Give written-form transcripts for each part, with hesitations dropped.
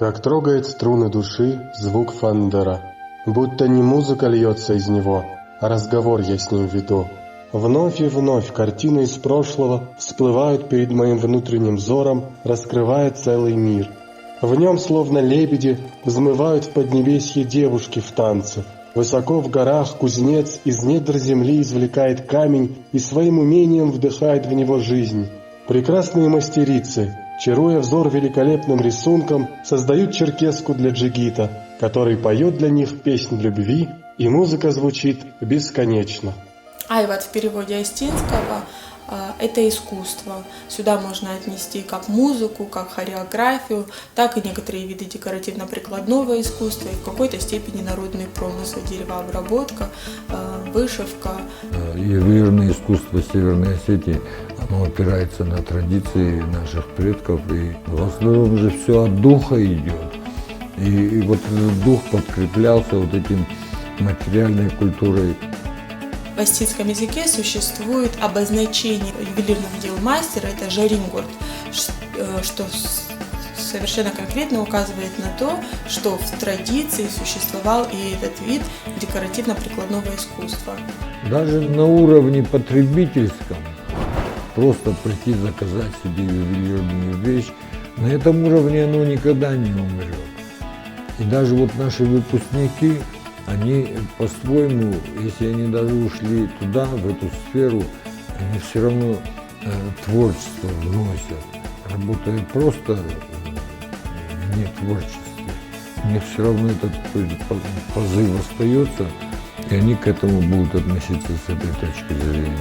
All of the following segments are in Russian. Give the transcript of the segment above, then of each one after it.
Как трогает струны души звук фандера, будто не музыка льется из него, а разговор я с ним веду. Вновь и вновь картины из прошлого всплывают перед моим внутренним взором, раскрывая целый мир. В нем, словно лебеди, взмывают в поднебесье девушки в танце. Высоко в горах кузнец из недр земли извлекает камень и своим умением вдыхает в него жизнь. Прекрасные мастерицы, чаруя взор великолепным рисунком, создают черкеску для джигита, который поет для них песнь любви, и музыка звучит бесконечно. Айват в переводе Остинского – это искусство. Сюда можно отнести как музыку, как хореографию, так и некоторые виды декоративно-прикладного искусства и в какой-то степени народные промыслы, деревообработка, вышивка. Ювелирное искусство Северной Осетии, оно опирается на традиции наших предков, и в основном же все от духа идет. И вот этот дух подкреплялся вот этим материальной культурой. В остинском языке существует обозначение ювелирных дел мастера, это жарингурт, что совершенно конкретно указывает на то, что в традиции существовал и этот вид декоративно-прикладного искусства. Даже на уровне потребительском, просто прийти заказать себе ювелирную вещь, на этом уровне оно никогда не умрет. И даже вот наши выпускники, они по-своему, если они даже ушли туда, в эту сферу, они все равно творчество вносят. Работая просто не творчестве, у них все равно этот позыв остается, и они к этому будут относиться с этой точки зрения.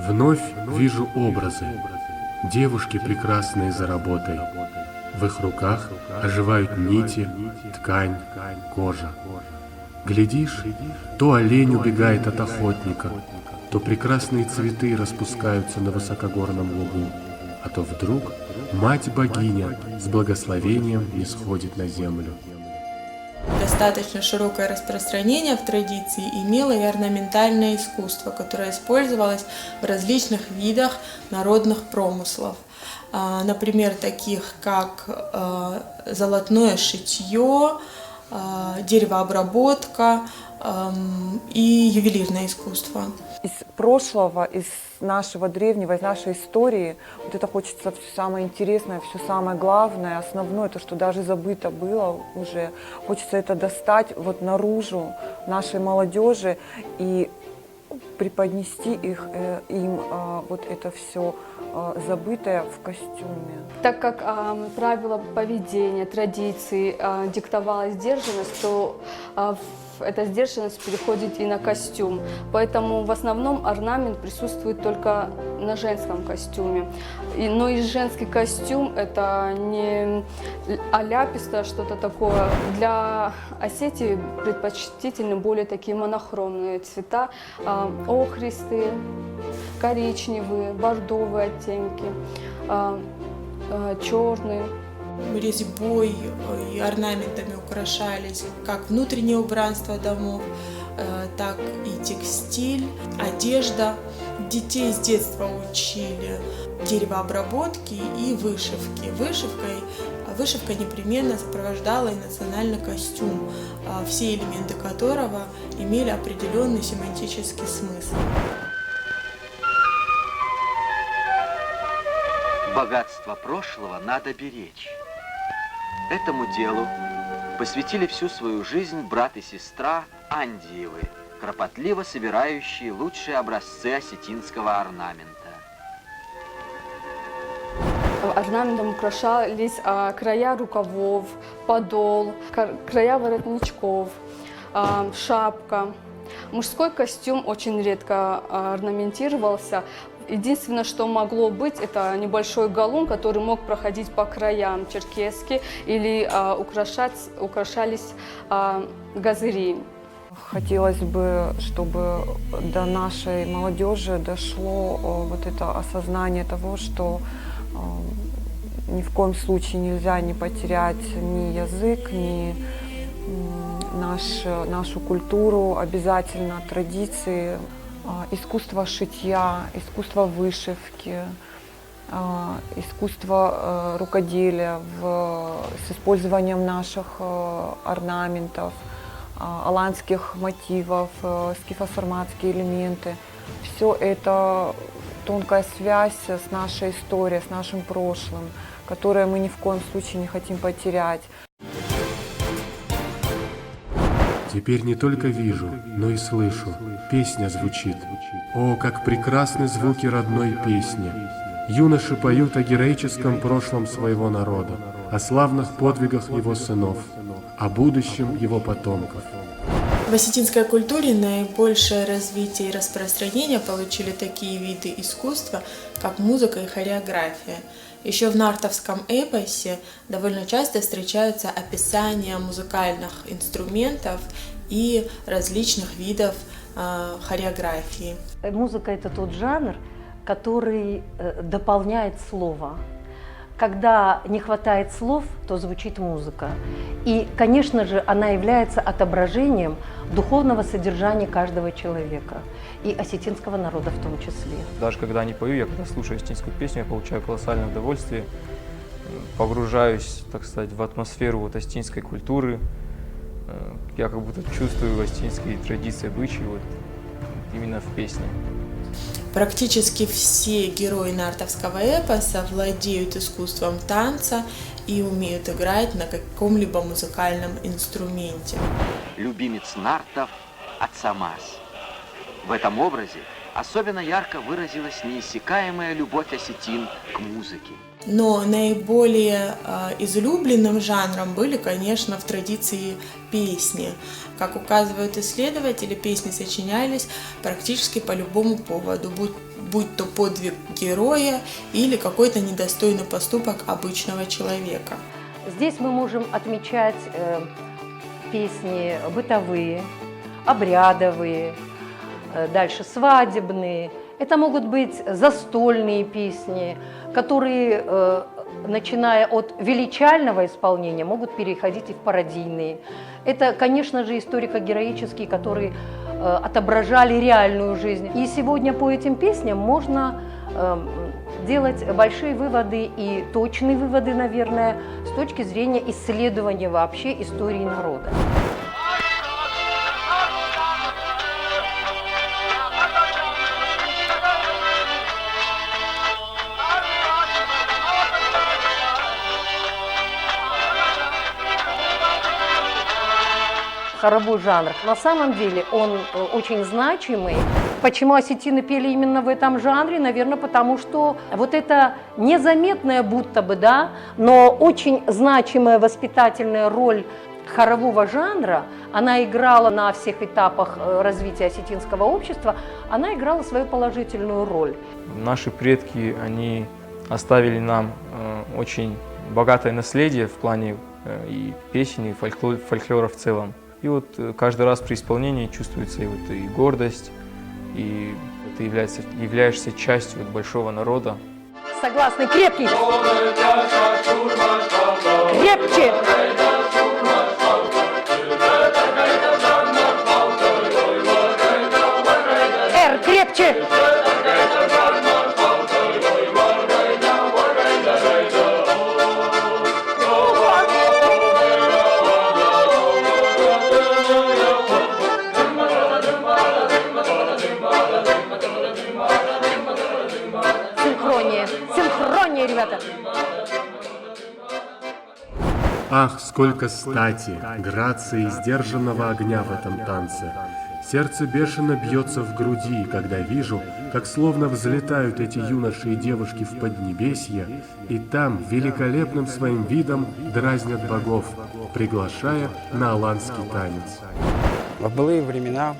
Вновь вижу образы. Девушки прекрасные за работой. В их руках оживают нити, ткань, кожа. Глядишь, то олень убегает от охотника, то прекрасные цветы распускаются на высокогорном лугу, а то вдруг мать-богиня с благословением нисходит на землю. Достаточно широкое распространение в традиции имело и орнаментальное искусство, которое использовалось в различных видах народных промыслов. Например, таких как золотное шитье, деревообработка и ювелирное искусство. Из прошлого, из нашего древнего, из нашей истории, вот это хочется все самое интересное, все самое главное, основное, то, что даже забыто было уже, хочется это достать вот наружу нашей молодежи и преподнести им вот это все забытое в костюме. Так как правила поведения, традиции диктовала сдержанность, то эта сдержанность переходит и на костюм. Поэтому в основном орнамент присутствует только на женском костюме. Но и женский костюм – это не аляписто, что-то такое. Для Осетии предпочтительны более такие монохромные цвета, охристые, коричневые, бордовые оттенки, черные. Резьбой и орнаментами украшались как внутреннее убранство домов, так и текстиль, одежда. Детей с детства учили деревообработке и вышивке. Вышивка непременно сопровождала и национальный костюм, все элементы которого имели определенный семантический смысл. Богатство прошлого надо беречь. Этому делу посвятили всю свою жизнь брат и сестра Андиевы, кропотливо собирающие лучшие образцы осетинского орнамента. Орнаментом украшались края рукавов, подол, края воротничков, шапка. Мужской костюм очень редко орнаментировался. Единственное, что могло быть, это небольшой галун, который мог проходить по краям черкески, или украшались газыри. Хотелось бы, чтобы до нашей молодежи дошло вот это осознание того, что ни в коем случае нельзя не потерять ни язык, ни нашу культуру, обязательно традиции. искусство шитья, искусство вышивки, искусство рукоделия с использованием наших орнаментов, аланских мотивов, скифо-сарматские элементы. Все это тонкая связь с нашей историей, с нашим прошлым, которое мы ни в коем случае не хотим потерять. Теперь не только вижу, но и слышу. Песня звучит. О, как прекрасны звуки родной песни! Юноши поют о героическом прошлом своего народа, о славных подвигах его сынов, о будущем его потомков. В осетинской культуре наибольшее развитие и распространение получили такие виды искусства, как музыка и хореография. Еще в нартовском эпосе довольно часто встречаются описания музыкальных инструментов и различных видов хореографии. Музыка – это тот жанр, который дополняет слово. Когда не хватает слов, то звучит музыка. И, конечно же, она является отображением духовного содержания каждого человека, и осетинского народа в том числе. Даже когда не пою, я когда слушаю осетинскую песню, я получаю колоссальное удовольствие, погружаюсь, так сказать, в атмосферу вот осетинской культуры. Я как будто чувствую осетинские традиции, обычаи вот именно в песне. Практически все герои нартовского эпоса владеют искусством танца и умеют играть на каком-либо музыкальном инструменте. Любимец нартов Ацамас. В этом образе особенно ярко выразилась неиссякаемая любовь осетин к музыке. Но наиболее излюбленным жанром были, конечно, в традиции песни. Как указывают исследователи, песни сочинялись практически по любому поводу, будь то подвиг героя или какой-то недостойный поступок обычного человека. Здесь мы можем отмечать песни бытовые, обрядовые, дальше свадебные. Это могут быть застольные песни, которые, начиная от величального исполнения, могут переходить и в пародийные. Это, конечно же, историко-героические, которые отображали реальную жизнь. И сегодня по этим песням можно делать большие выводы и точные выводы, наверное, с точки зрения исследования вообще истории народа. Хоровой жанр. На самом деле он очень значимый. Почему осетины пели именно в этом жанре? Наверное, потому что вот эта незаметная будто бы, да, но очень значимая воспитательная роль хорового жанра, она играла на всех этапах развития осетинского общества, она играла свою положительную роль. Наши предки, они оставили нам очень богатое наследие в плане и песен, и фольклора в целом. И вот каждый раз при исполнении чувствуется и гордость, и ты являешься частью большого народа. Согласны, крепкий! Крепче! Крепче! Синхрония, ребята! Ах, сколько стати, грации и сдержанного огня в этом танце! Сердце бешено бьется в груди, когда вижу, как словно взлетают эти юноши и девушки в поднебесье, и там великолепным своим видом дразнят богов, приглашая на аланский танец. В былые времена,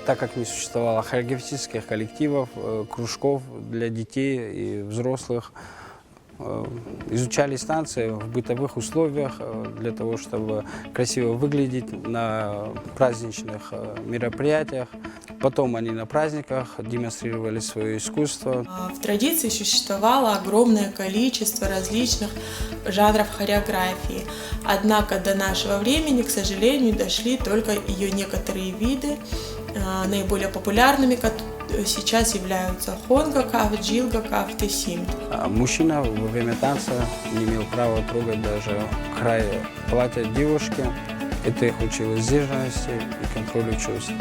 так как не существовало хореографических коллективов, кружков для детей и взрослых, изучались танцы в бытовых условиях для того, чтобы красиво выглядеть на праздничных мероприятиях. Потом они на праздниках демонстрировали свое искусство. В традиции существовало огромное количество различных жанров хореографии. Однако до нашего времени, к сожалению, дошли только ее некоторые виды. Наиболее популярными сейчас являются хонгакав, джилгакав, тесимт. Мужчина во время танца не имел права трогать даже край платья девушки. Это их учило сдержанности и контролю чувств.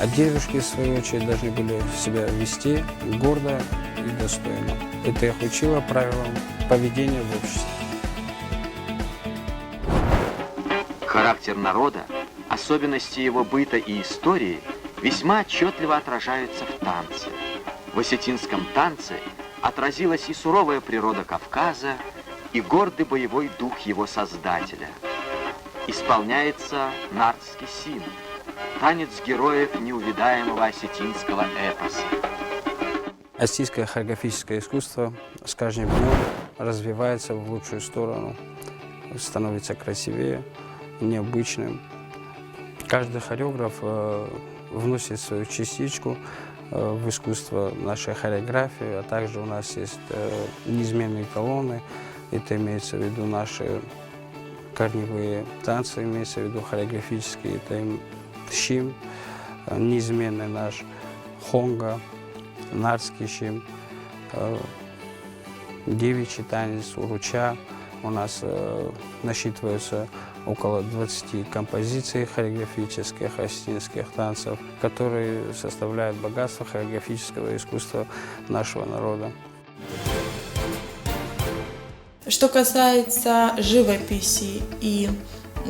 А девушки, в свою очередь, должны были себя вести гордо и достойно. Это их учило правилам поведения в обществе. Характер народа, особенности его быта и истории весьма отчетливо отражаются в танце. В осетинском танце отразилась и суровая природа Кавказа, и гордый боевой дух его создателя. Исполняется нардский син, танец героев неувидаемого осетинского эпоса. Осетинское хореографическое искусство с каждым днем развивается в лучшую сторону, становится красивее, необычным. Каждый хореограф вносит свою частичку в искусство нашей хореографии, а также у нас есть неизменные колонны. Это имеется в виду наши корневые танцы, имеется в виду хореографические, это щим, неизменный наш хонга, нардский щим, девичий танец, уруча. У нас насчитывается около 20 композиций хореографических осетинских танцев, которые составляют богатство хореографического искусства нашего народа. Что касается живописи и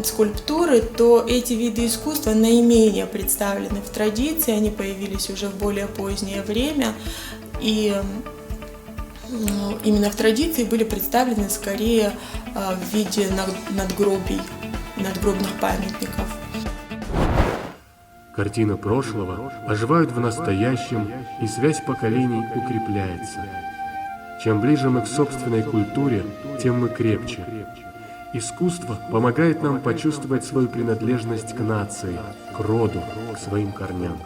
скульптуры, то эти виды искусства наименее представлены в традиции, они появились уже в более позднее время, и именно в традиции были представлены скорее в виде надгробий, надгробных памятников. Картины прошлого оживают в настоящем, и связь поколений укрепляется. Чем ближе мы к собственной культуре, тем мы крепче. Искусство помогает нам почувствовать свою принадлежность к нации, к роду, к своим корням.